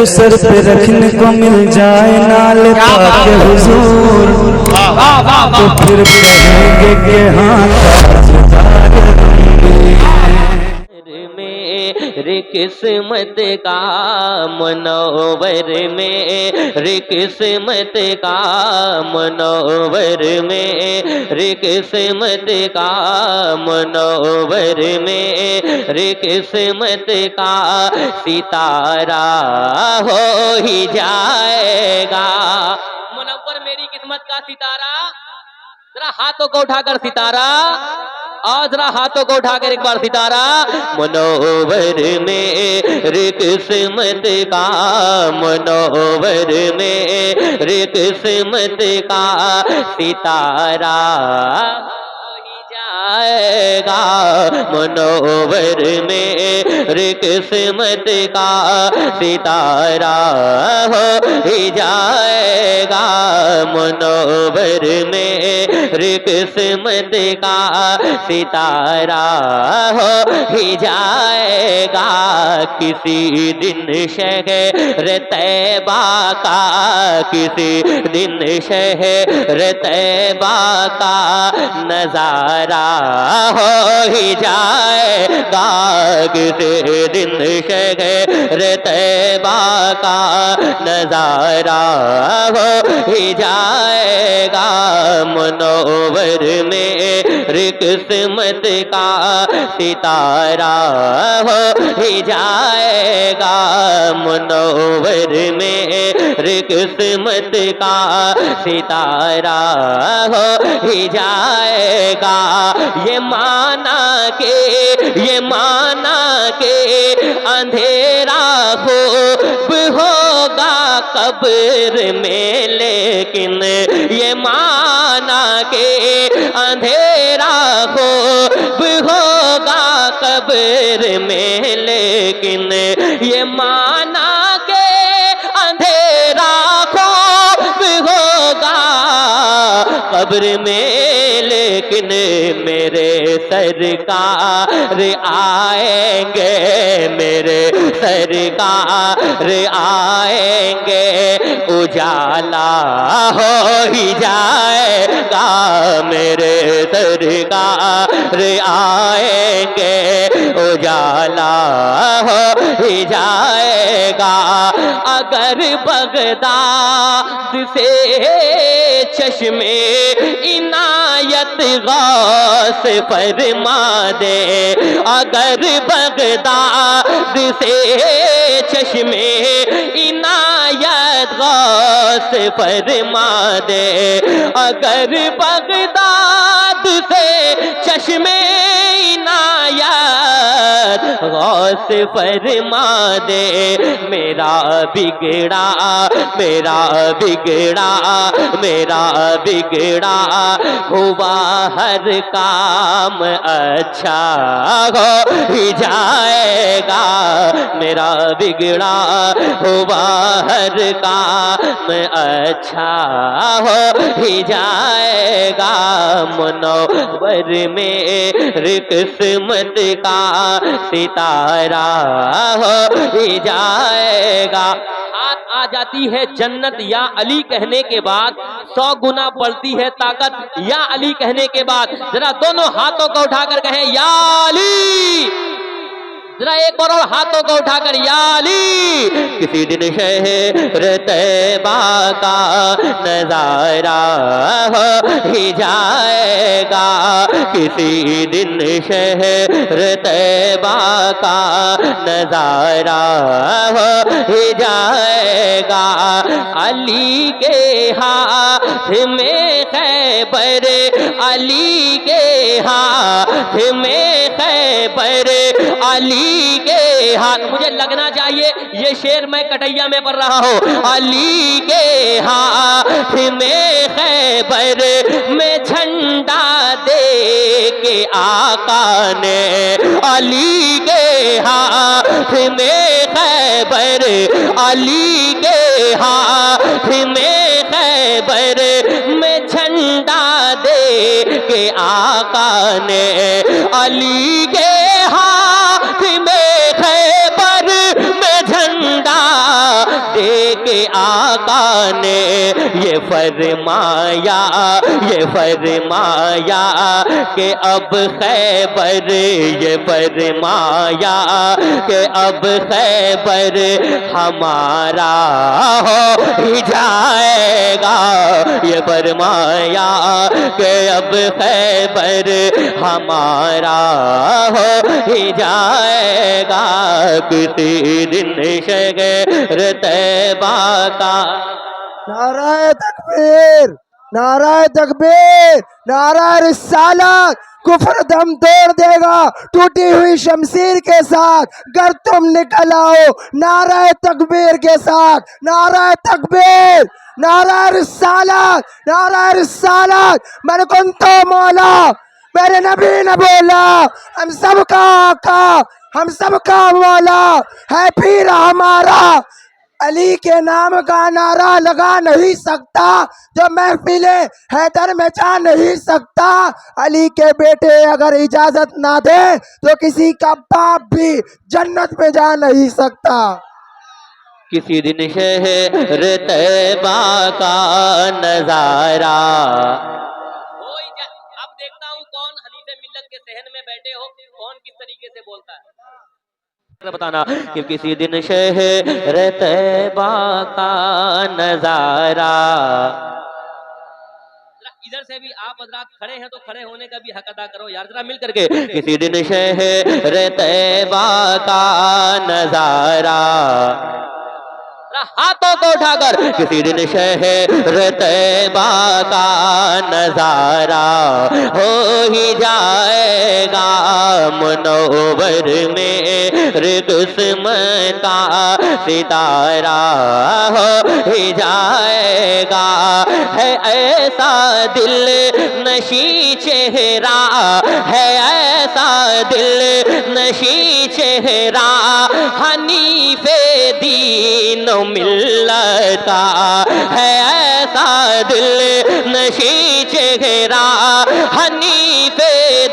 جو سر پہ رکھنے کو مل جائے نال پاک حضور تو پھر کہیں گے کہ ہاں تاجدار میری قسمت کا منور میری قسمت کا منور میری قسمت کا منور میری قسمت کا ستارہ ہو ہی جائے گا۔ منور میری قسمت کا ستارہ، ذرا ہاتھوں کو اٹھا کر ستارہ، اور ذرا ہاتھوں کو اٹھا کر ایک بار ستارہ۔ منور میری قسمت کا منور میری قسمت کا ستارہ ہو ہی جائے گا۔ منور میری قسمت کا ستارہ ہو ہی جائے گا۔ منور میری قسمت کا ستارہ ہو ہی جائے گا۔ کسی دن شہر طیبہ کا، کسی دن شہر طیبہ کا نظارہ ہو ہی جائے گا۔ کسی دن شہر طیبہ کا نظارہ ہو ہی جائے گا۔ منور میری قسمت کا ستارہ ہو ہی جائے گا۔ منور میری قسمت کا ستارہ ہو ہی جائے گا۔ یہ مانا کہ اندھیرا خوب ہوگا قبر میں، لیکن یہ مانا کہ اندھیرا خوب ہوگا قبر میں، لیکن یہ مانا کہ اندھیرا خوب ہوگا قبر میں، لیکن میرے سرکار آئیں گے، میرے سرکار آئیں گے، اجالا ہو ہی جائے گا۔ میرے سرکار آئیں گے، اجالا ہو ہی جائے گا۔ اگر بغداد سے چشمے عنایت غوث فرما دے، اگر بغداد سے چشمے عنایت غوث فرما دے، اگر بغداد سے چشمے عنایت غوث فرما دے، میرا بگڑا ہوا ہر کام اچھا ہو ہی جائے گا۔ میرا بگڑا ہوا ہر کام اچھا ہو ہی جائے گا۔ منور میری قسمت کا ستارہ ہو ہی جائے گا۔ ہاتھ آ جاتی ہے جنت یا علی کہنے کے بعد، 100 گنا بڑھتی ہے طاقت یا علی کہنے کے بعد۔ ذرا دونوں ہاتھوں کو اٹھا کر کہیں یا علی، ذرا ایک بار اور ہاتھوں کو اٹھا کر یا علی۔ کسی دن شہر طیبہ کا نظارہ ہو ہی جائے گا، کسی دن شہر طیبہ کا نظارہ ہو ہی جائے گا۔ علی کے ہاتھ میں خیبر، علی کے ہاتھ میں خیبر، علی کے ہاتھ، مجھے لگنا چاہیے یہ شعر میں کٹھیا میں پڑھ رہا ہوں۔ علی کے ہاتھ میں خیبر میں جھنڈا دے کے آقا نے، علی کے ہاتھ میں خیبر، علی کے ہاتھ میں خیبر میں جھنڈا دے کے آقا نے، علی کے ہاتھ میں خیبر میں جھنڈا آقا نے یہ فرمایا کہ اب خیبر، یہ فرمایا کہ اب خیبر ہمارا ہو جائے گا، یہ فرمایا کہ اب خیبر ہمارا ہو جائے گا، کسی دن شہر طیبہ کا۔ نعرہ تکبیر، نعرہ تکبیر، نعرہ رسالت، کفر دم توڑ دے گا ٹوٹی ہوئی شمشیر کے ساتھ، گر تم نکل آؤ نعرہ تکبیر کے ساتھ، نعرہ تکبیر، نعرہ رسالت، نعرہ رسالت، من کنتو مولا، میرے نبی نے بولا ہم سب کا آقا، ہم سب کا مولا ہے پیر ہمارا، علی کے نام کا نعرہ لگا نہیں سکتا جو محفل حیدر میں جا نہیں سکتا، علی کے بیٹے اگر اجازت نہ دے تو کسی کا باپ بھی جنت میں جا نہیں سکتا۔ کسی دن شہر طیبہ کا نظارہ اب دیکھتا ہوں کون حلیف ملت کے صحن میں بیٹھے ہو، کون کس طریقے سے بولتا ہے بتانا کہ کسی دن شہر طیبہ کا نظارہ۔ ادھر سے بھی آپ حضرات کھڑے ہیں تو کھڑے ہونے کا بھی حق ادا کرو یار، ذرا مل کر کے، کسی دن شہر طیبہ کا نظارہ، ہاتھوں کو اٹھا کر، کسی دن شہر طیبہ کا نظارہ ہو ہی جائے گا، منور میرے قسمت کا ستارہ ہو ہی جائے گا، ہے ایسا دل نشیں چہرہ، ہے ایسا دل نشیں چہرہ، حنیف دین و ملت کا، ہے ایسا دل نشیں چہرہ، حنیف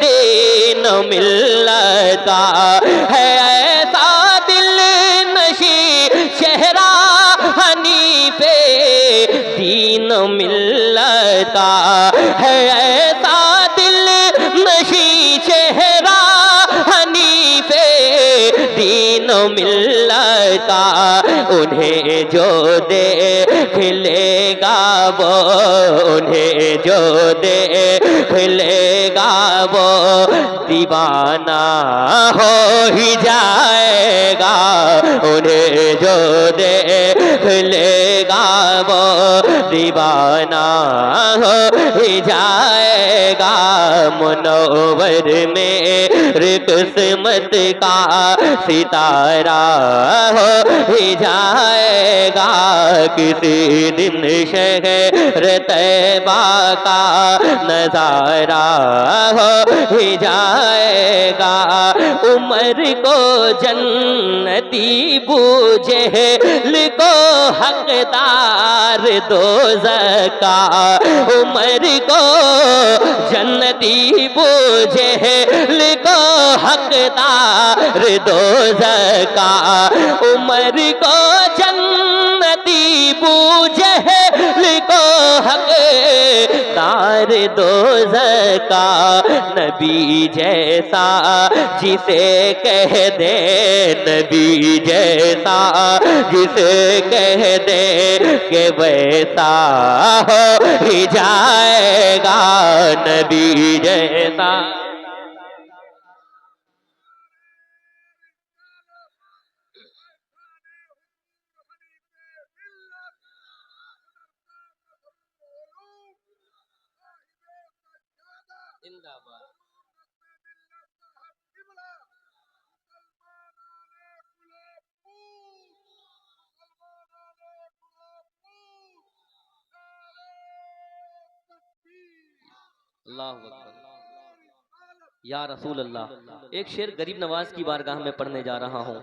دین و ملت کا، ہے ایسا دل نشیں چہرہ، حنیف دین و ملت کا، ہے ایسا دل نشیں چہرہ، حنیف دین و ملت کا، انہیں جو دیکھ لے گا وہ، انہیں جو دیکھ لے گا وہ دیوانہ ہو ہی جائے گا، انہیں جو دیکھ لے گا وہ دیوانہ ہو ہی جائے گا، منور میرے قسمت کا ستارہ ہو ہی جائے گا، کسی دن شہر طیبہ کا نظارہ ہو ہی جائے گا، عمر کو جنتی بوجہل کو حقدار دوزخ کا، عمر کو جنتی بوجہل کو حقدار دوزخ کا، عمر کو جنتی بوجہل کو حقدار دوزخ کا، نبی جیسا جسے کہہ دے، نبی جیسا جسے کہہ دے کہ ویسا ہو ہی جائے گا، نبی جیسا۔ اللہ اکبر، یا رسول اللہ۔ ایک شعر غریب نواز کی بارگاہ میں پڑھنے جا رہا ہوں،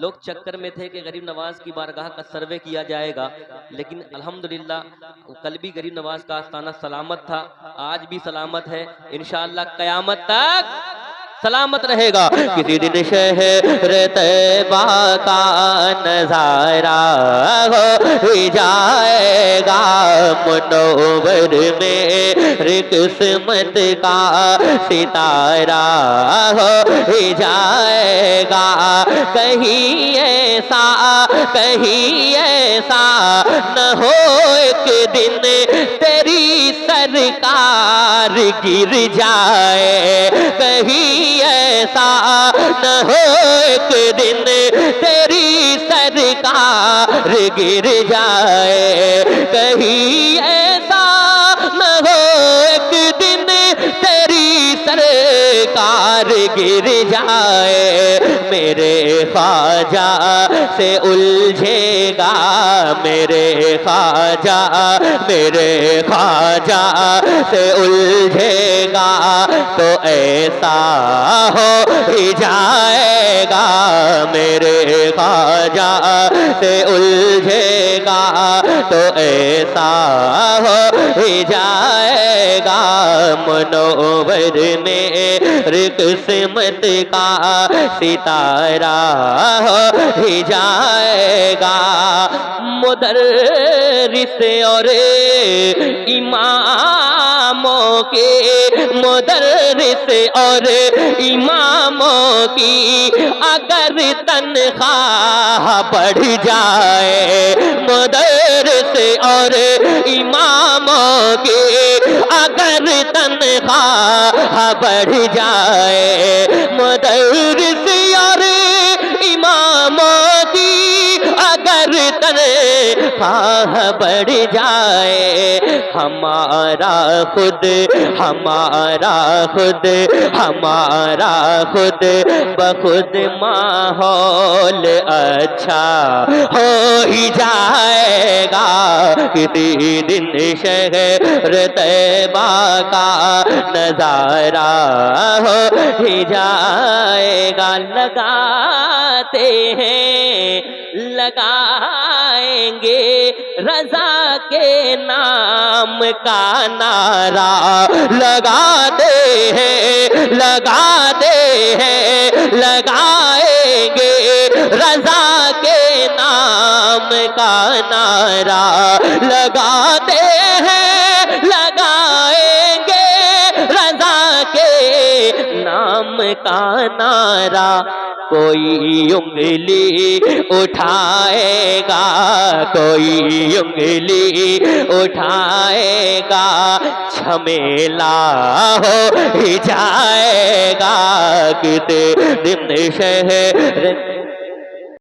لوگ چکر میں تھے کہ غریب نواز کی بارگاہ کا سروے کیا جائے گا، لیکن الحمدللہ کل بھی غریب نواز کا آستانہ سلامت تھا، آج بھی سلامت ہے، انشاءاللہ قیامت تک سلامت رہے گا، کسی دن شہر طیبہ کا نظارہ ہو ہی جائے گا منور میری قسمت کا ستارہ ہو ہی جائے گا کہیں ایسا نہ ہو ایک دن تیری سرکار گر جائے کہیں ایسا نہ ہو ایک دن تیری سرکار گر جائے کہیں ایسا نہ ہو ایک دن تیری سرکار گر جائے میرے خواجہ سے الجھے گا میرے خواجہ سے الجھے گا تو ایسا ہو ہی جائے گا میرے خواجہ سے الجھے گا تو ایسا ہو ہی جائے گا منور میری قسمت کا ستارہ ہو ہی جائے گا مدرس اور اماموں کی اگر تنخواہ بڑھ جائے مدرس اور اماموں کی اگر تنخواہ بڑھ جائے مدرس اور اماموں کی اگر تنخواہ بڑھ جائے ہمارا خود بخود ماحول اچھا ہو ہی جائے گا کسی دن شہر طیبہ کا نظارہ ہو ہی جائے گا لگائیں گے رضا کے نام کا نعرہ لگائیں گے رضا کے نام کا نعرہ لگائیں گے رضا کے نام کا نعرہ کوئی انگلی اٹھائے گا جھمیلا ہو ہی جائے گا کسی دن شہر